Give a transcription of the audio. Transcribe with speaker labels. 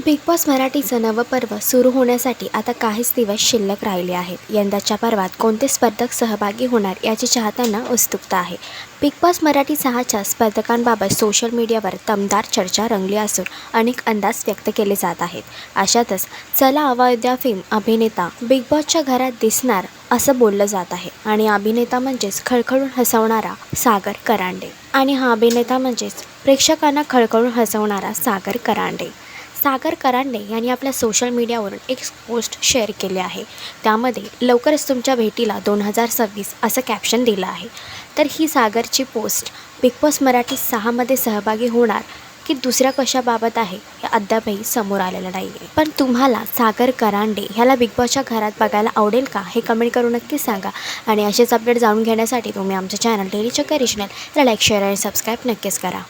Speaker 1: Big boss मराठीचं नवं पर्व सुरू होण्यासाठी आता काहीच दिवस शिल्लक राहिले आहेत. यंदाच्या पर्वात कोणते स्पर्धक सहभागी होणार याची चाहत्यांना उत्सुकता आहे. बिग बॉस मराठी 6च्या स्पर्धकांबाबत सोशल मीडियावर दमदार चर्चा रंगली असून अनेक अंदाज व्यक्त केले जात आहेत. अशातच चला अवॉइद्या फेम अभिनेता बिग बॉसच्या घरात दिसणार असं बोललं जात आहे. आणि अभिनेता म्हणजेच खळखळून हसवणारा सागर करांडे. आणि हा अभिनेता म्हणजेच प्रेक्षकांना खळखळून हसवणारा सागर करांडे. सागर करांडे यांनी आपल्या सोशल मीडियावरून एक पोस्ट शेअर केले आहे. त्यामध्ये लवकरच तुमच्या भेटीला 2026 असं कॅप्शन दिलं आहे. तर ही सागरची पोस्ट बिग बॉस मराठी 6मध्ये सहभागी होणार की दुसऱ्या कशाबाबत आहे हे अद्यापही समोर आलेलं नाही आहे. पण तुम्हाला सागर करांडे ह्याला बिग बॉसच्या घरात बघायला आवडेल का हे कमेंट करून नक्कीच सांगा. आणि असेच अपडेट जाणून घेण्यासाठी तुम्ही आमचं चॅनल डेली चक्कर रिजनल लाईक शेअर आणि सबस्क्राईब नक्कीच करा.